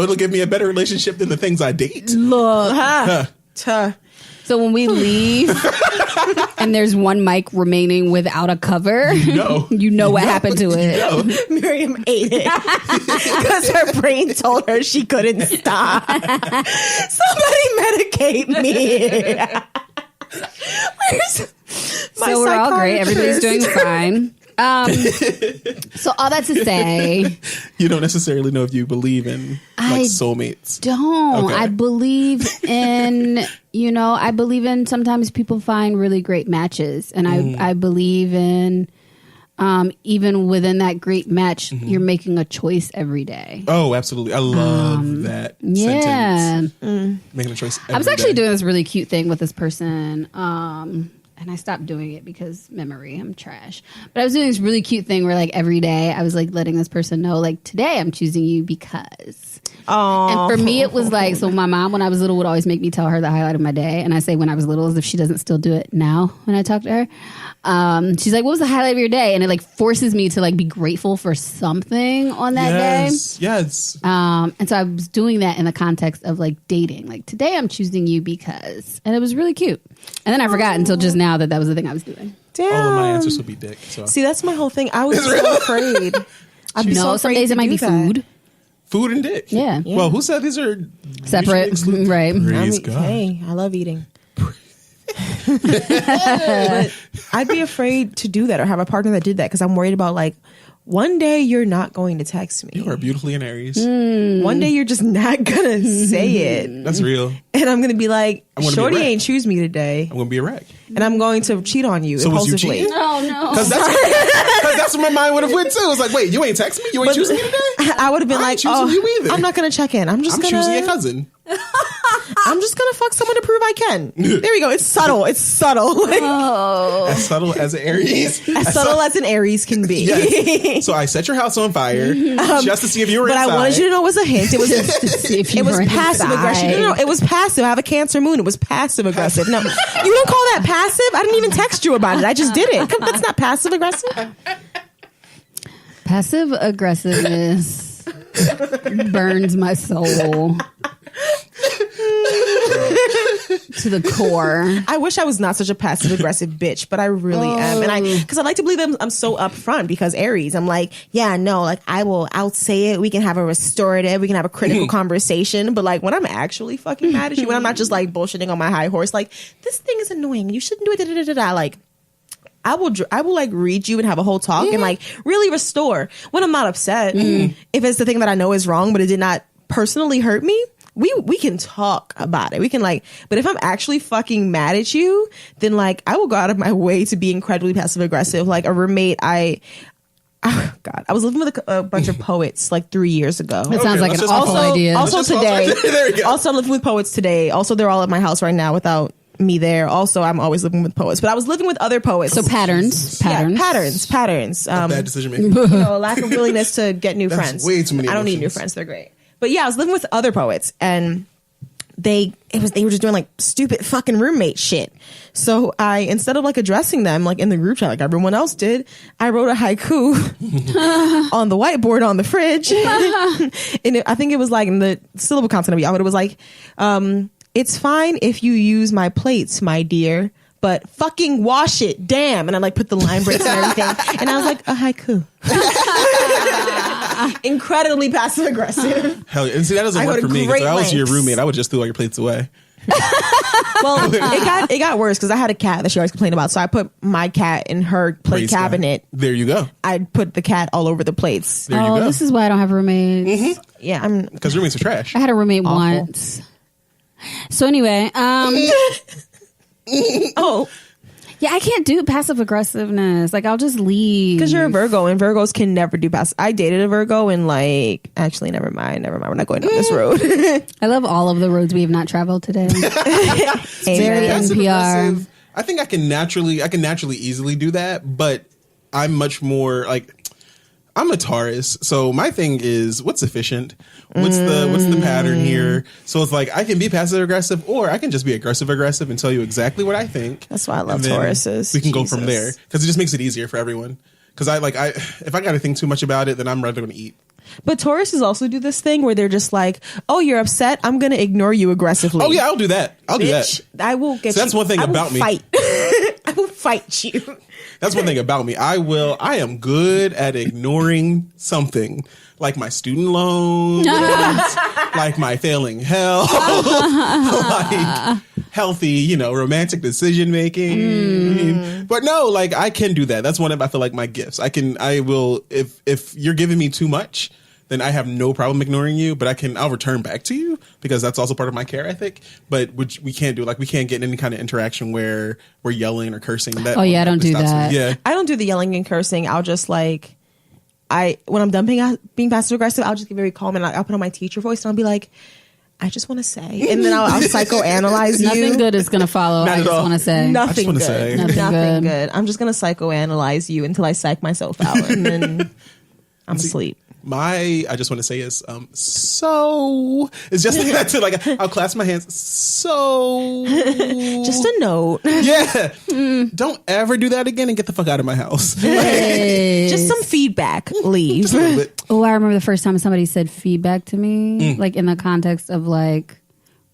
it'll give me a better relationship than the things I date. Look. So when we leave and there's one mic remaining without a cover, you know what happened to it. Miriam ate it because her brain told her she couldn't stop. Somebody medicate me. Where's my So we're all great. Everybody's doing fine. So all that to say, you don't necessarily know if you believe in soulmates. Don't. Okay. I believe in, I believe in sometimes people find really great matches. And I believe in, even within that great match, you're making a choice every day. Oh, absolutely. I love that sentence. Making a choice every day. I was actually doing this really cute thing with this person. And I stopped doing it because memory, I'm trash. But I was doing this really cute thing where like every day I was like letting this person know like today I'm choosing you because. And for me it was like, so my mom when I was little would always make me tell her the highlight of my day. And I say when I was little as if she doesn't still do it now when I talk to her. She's like, what was the highlight of your day? And it like forces me to like be grateful for something on that day. Yes. And so I was doing that in the context of like dating. Like today I'm choosing you because. And it was really cute. And then I forgot until just now that was the thing I was doing. Damn. All of my answers will be dick. So. See, that's my whole thing. I was so afraid. I'd be so afraid some days it might be food. Food and dick. Yeah. Well, who said these are separate? Right. Hey, I love eating. But I'd be afraid to do that or have a partner that did that because I'm worried about like one day you're not going to text me. You are beautifully in Aries. One day you're just not gonna say it. That's real. And I'm gonna be like, shorty ain't choose me today. I'm gonna be a wreck. And I'm going to cheat on you impulsively. Oh no. Because that's where my mind would have went too. It's like, wait, you ain't text me? You ain't choosing me today? I would have been like, choosing you either. I'm not gonna check in. I'm choosing your cousin. I'm just gonna fuck someone to prove I can. There we go. It's subtle. It's subtle. As subtle as an Aries. As subtle as an Aries can be. Yes. So I set your house on fire just to see if you were inside. But I wanted you to know it was a hint. It was passive aggressive. No, it was passive. I have a Cancer moon. It was passive aggressive. No, you don't call that passive? I didn't even text you about it. I just did it. That's not passive aggressive. Passive aggressiveness burns my soul to the core. I wish I was not such a passive aggressive bitch, but I really am. And because I like to believe I'm so upfront because Aries, I'm like, yeah, no, like I'll say it. We can have a restorative, we can have a critical conversation. But like when I'm actually fucking mad at you, when I'm not just like bullshitting on my high horse, like this thing is annoying. You shouldn't do it. Da, da, da, da, like I will like read you and have a whole talk and like really restore when I'm not upset. If it's the thing that I know is wrong, but it did not personally hurt me. We can talk about it. We can like, but if I'm actually fucking mad at you, then like I will go out of my way to be incredibly passive aggressive. Like a roommate, I was living with a bunch of poets like 3 years ago. That sounds like an awful idea. Also today, also I'm living with poets today. Also they're all at my house right now without me there. Also I'm always living with poets, but I was living with other poets. So patterns. Bad decision making. A lack of willingness to get new friends. Way too many. I don't need new friends. They're great. But yeah, I was living with other poets and they were just doing like stupid fucking roommate shit. So I, instead of like addressing them like in the group chat like everyone else did, I wrote a haiku on the whiteboard on the fridge. And I think it was like in the syllable count's gonna be out, but it was like, it's fine if you use my plates, my dear, but fucking wash it, damn. And I like put the line breaks and everything. And I was like, a haiku. Incredibly passive aggressive. Hell, and see that doesn't work for me. If I was your roommate, I would just throw all your plates away. Well, it got worse because I had a cat that she always complained about. So I put my cat in her plate cabinet. God. There you go. I put the cat all over the plates. There you go. This is why I don't have roommates. Yeah, because roommates are trash. I had a roommate once. So anyway, yeah, I can't do passive aggressiveness. Like I'll just leave because you're a Virgo and Virgos can never do passive. I dated a Virgo and like actually never mind. We're not going down this road. I love all of the roads we have not traveled today. Very NPR. I think I can naturally easily do that, but I'm much more like I'm a Taurus, so my thing is what's efficient. What's the pattern here? So it's like I can be passive aggressive, or I can just be aggressive and tell you exactly what I think. That's why I love Tauruses. We can go from there because it just makes it easier for everyone. Because if I got to think too much about it, then I'm rather going to eat. But Tauruses also do this thing where they're just like, oh, you're upset, I'm gonna ignore you aggressively. Oh yeah, I'll do that. I'll do that. I will get so that's you. one thing about me. I will fight you. That's one thing about me. I am good at ignoring something, like my student loans, like my failing health, like healthy, romantic decision making. But no, like I can do that. That's one of I feel like my gifts. I will if you're giving me too much, then I have no problem ignoring you, but I'll return back to you because that's also part of my care ethic. But which we can't do, like we can't get in any kind of interaction where we're yelling or cursing. That I don't do that. Yeah, I don't do the yelling and cursing. I'll just when I'm done being passive aggressive, I'll just get very calm and I'll put on my teacher voice and I'll be like, I just want to say, and then I'll psychoanalyze you. Nothing good is gonna follow. Not I at just all. want to say Nothing good. Say. Nothing good. I'm just gonna psychoanalyze you until I psych myself out, and then I'm asleep. I just want to say is so it's just like that too. Like I'll clasp my hands. So Just a note. yeah, don't ever do that again and get the fuck out of my house. Just some feedback. Leave. Just a little bit. Oh, I remember the first time somebody said feedback to me, like in the context of like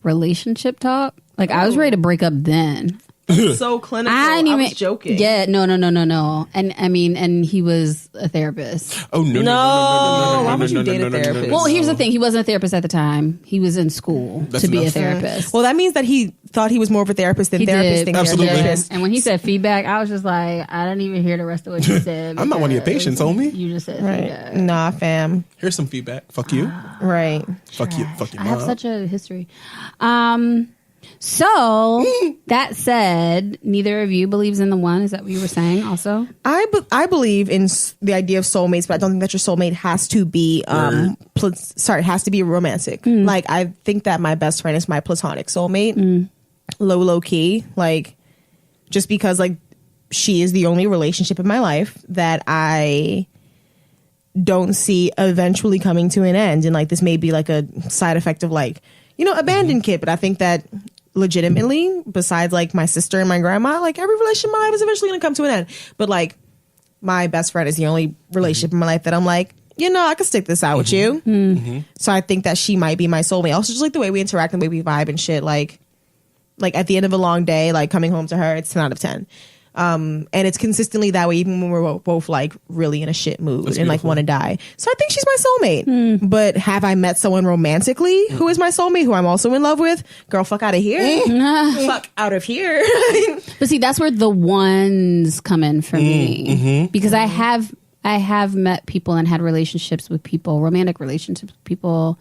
relationship talk. Like I was ready to break up then. So clinical. I didn't even was joking. Yeah, no. And I mean, and he was a therapist. Oh no! Why would you date a therapist? Well, here's the thing: he wasn't a therapist at the time. He was in school That's to be a enough. therapist. Well, that means that he thought he was more of a therapist than He therapist did. think Absolutely. they're a Yeah. therapist. And when he said feedback, I was just like, I didn't even hear the rest of what you said. I'm not one of your because patients, homie. You just said Right. feedback. Nah, fam. Here's some feedback. Fuck you. Right. Fuck you. Fuck you. I have such a history. So that said, neither of you believes in the one. Is that what you were saying? Also, I believe in the idea of soulmates, but I don't think that your soulmate has to be has to be romantic. Like I think that my best friend is my platonic soulmate. Low key, like just because like she is the only relationship in my life that I don't see eventually coming to an end, and like this may be like a side effect of like abandoned kid, but I think that legitimately, besides like my sister and my grandma, like every relationship in my life is eventually going to come to an end. But like my best friend is the only relationship in my life that I'm like, I could stick this out with you. So I think that she might be my soulmate. Also, just like the way we interact and the way we vibe and shit. Like at the end of a long day, like coming home to her, it's 10 out of 10. And it's consistently that way, even when we're both like really in a shit mood and like want to die. So I think she's my soulmate. But have I met someone romantically who is my soulmate, who I'm also in love with? Girl, fuck out of here. Fuck out of here. but see, that's where the ones come in for me because I have met people and had relationships with people, romantic relationships with people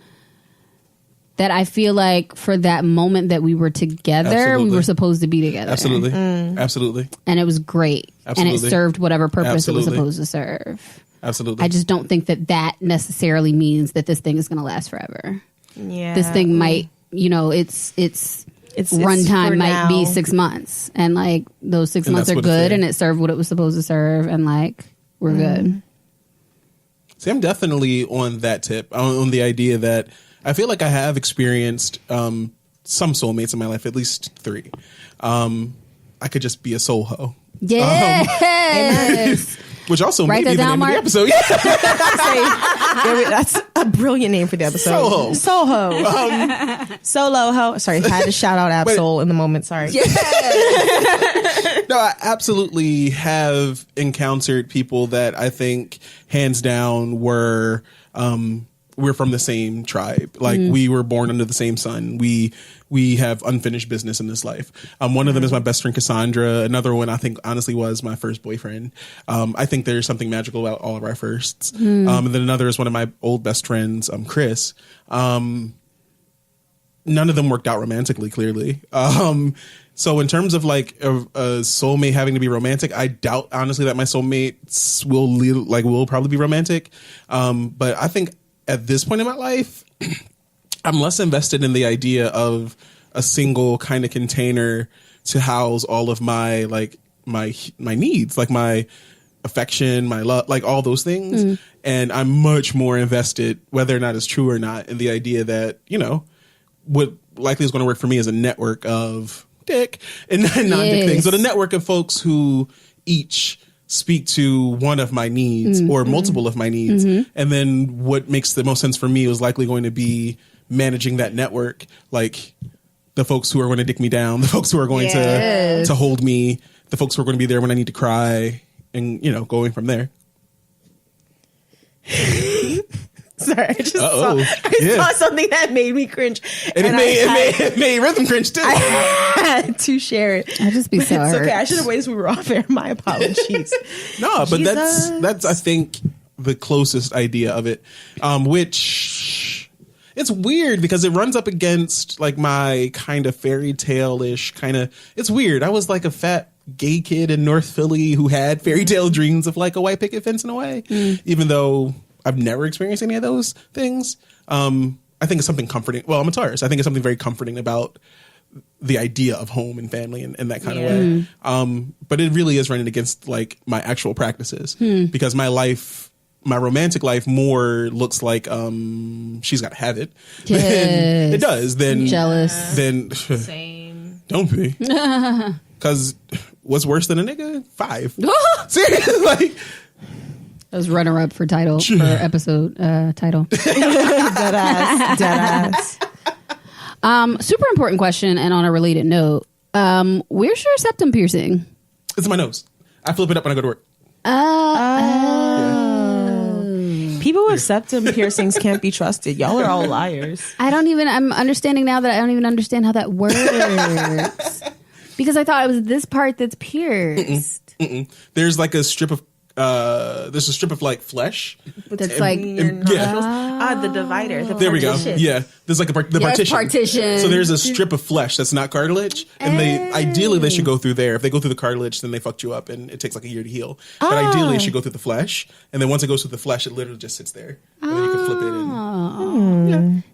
that I feel like for that moment that we were together, Absolutely. we were supposed to be together. Absolutely. Absolutely. And it was great. Absolutely. And it served whatever purpose it was Absolutely. supposed to serve. Absolutely. I just don't think that necessarily means that this thing is going to last forever. Yeah. This thing might, its runtime for might be now. 6 months. And like those 6 And months that's are what it's good there. and it served what it was supposed to serve. And like, we're good. See, I'm definitely on that tip, on the idea that I feel like I have experienced some soulmates in my life, at least 3. I could just be a soul hoe. Yes. Which also Write may be that the down, name Mark. of the episode. That's a brilliant name for the episode. Soho. Soho. Solo ho. Sorry, I had to shout out Absol in the moment. Sorry. No, I absolutely have encountered people that I think hands down we're from the same tribe. Like we were born under the same sun. We have unfinished business in this life. One of them is my best friend Cassandra. Another one I think honestly was my first boyfriend. I think there's something magical about all of our firsts. And then another is one of my old best friends, Chris. None of them worked out romantically, clearly. So in terms of like a soulmate having to be romantic, I doubt honestly that my soulmates will probably be romantic. But I think at this point in my life, I'm less invested in the idea of a single kind of container to house all of my like my needs, like my affection, my love, like all those things. And I'm much more invested, whether or not it's true or not, in the idea that, what likely is going to work for me is a network of dick and non-dick things. So the network of folks who each speak to one of my needs or multiple of my needs. And then what makes the most sense for me was likely going to be managing that network. Like the folks who are going to dick me down, the folks who are going to hold me, the folks who are going to be there when I need to cry, and, you know, going from there. Sorry, I just saw something that made me cringe. And it made Rhythm cringe too. I had to share it. I'd just be so hurt. Okay, I should have waited till we were off air. My apologies. No, but that's I think the closest idea of it, which it's weird because it runs up against like my kind of fairy tale-ish kind of. It's weird. I was like a fat gay kid in North Philly who had fairy tale dreams of like a white picket fence in a way, even though I've never experienced any of those things. I think it's something comforting. Well, I'm a Taurus. I think it's something very comforting about the idea of home and family and that kind of way. But it really is running against like my actual practices because my romantic life more looks like she's got to have it. Yes. It does. Then jealous. Then Same. Don't be. Because what's worse than a nigga? 5. Seriously, like. That was runner-up for title for episode title. Dead ass. Super important question, and on a related note, where's your septum piercing? It's in my nose. I flip it up when I go to work. People with septum piercings can't be trusted. Y'all are all liars. I'm understanding now that I don't even understand how that works. Because I thought it was this part that's pierced. There's like a strip of like flesh that's like the divider. The there partition. We go. Yeah, there's like the partition. So there's a strip of flesh that's not cartilage, and they should go through there. If they go through the cartilage, then they fucked you up, and it takes like a year to heal. But ideally, it should go through the flesh, and then once it goes through the flesh, it literally just sits there, and then you can flip it.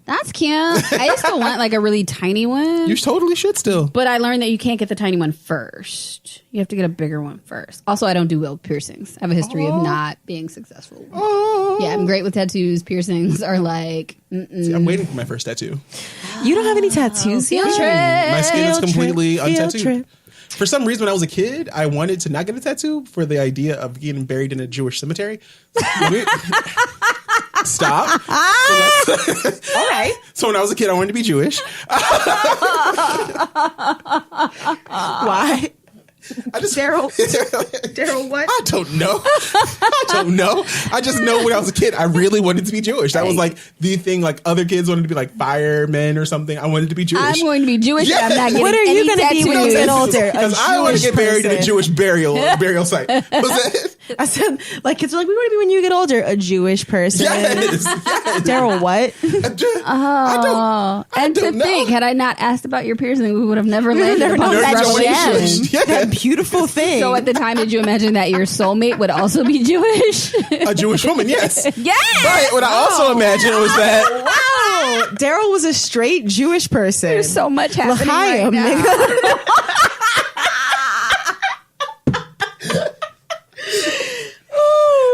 That's cute. I used to want like a really tiny one. You totally should still. But I learned that you can't get the tiny one first. You have to get a bigger one first. Also, I don't do well with piercings. I have a history of not being successful. Yeah, I'm great with tattoos. Piercings are like... See, I'm waiting for my first tattoo. You don't have any tattoos yet? My skin is completely untatattooed. For some reason, when I was a kid, I wanted to not get a tattoo for the idea of getting buried in a Jewish cemetery. Stop. All right. So when I was a kid, I wanted to be Jewish. Why? Darryl, what? I don't know. I just know when I was a kid, I really wanted to be Jewish. That was like the thing. Like other kids wanted to be like firemen or something. I wanted to be Jewish. I'm going to be Jewish. Yeah. And I'm not getting what are you going to be when you get older? Because I want to get buried in a Jewish burial site. Was that? I said, like kids are like, we want to be when you get older, a Jewish person. Yes. Darryl, what? I don't know. Think, had I not asked about your piercing, we would have never landed upon that revelation. Yeah. That beautiful thing. So at the time, did you imagine that your soulmate would also be Jewish? A Jewish woman, yes. Yes. But what I also imagined was that... Wow. Daryl was a straight Jewish person. There's so much happening L'chaim, right now.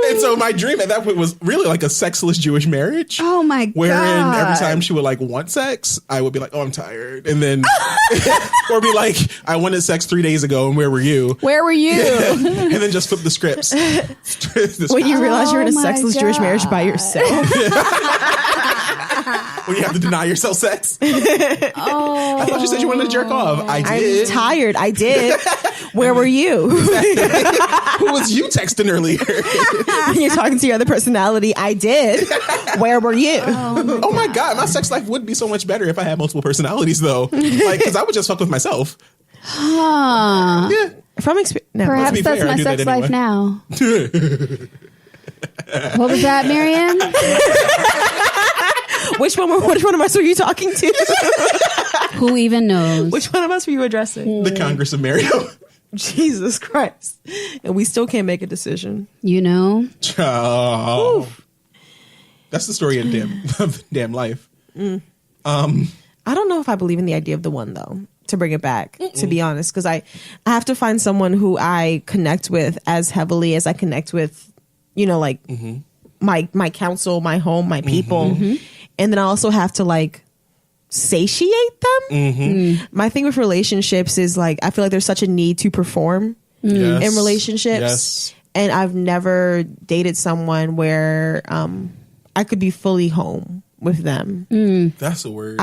And so my dream at that point was really like a sexless Jewish marriage. Oh my God. Wherein every time she would like want sex, I would be like, oh, I'm tired. And then, or be like, I wanted sex 3 days ago and where were you? Where were you? And then just flip the scripts. When you realize you're in a sexless Jewish marriage by yourself. When you have to deny yourself sex. I thought you said you wanted to jerk off. I did. I'm tired. I did. Where were you? Who was you texting earlier? You're talking to your other personality. I did. Where were you? Oh my God. My sex life would be so much better if I had multiple personalities though. Like, because I would just fuck with myself. Huh. Yeah. From experience. No. Perhaps that's fair, my sex anyway. life now. What was that, Miriam? Which one of us were you talking to? Who even knows? Which one of us were you addressing? The Congress of Miriam. Jesus Christ. And we still can't make a decision. You know? Oh. That's the story of damn life. I don't know if I believe in the idea of the one, though, to bring it back, to be honest, because I have to find someone who I connect with as heavily as I connect with, you know, like my counsel, my home, my people. And then I also have to like satiate them. My thing with relationships is like, I feel like there's such a need to perform in relationships. Yes. And I've never dated someone where I could be fully home with them. That's a word.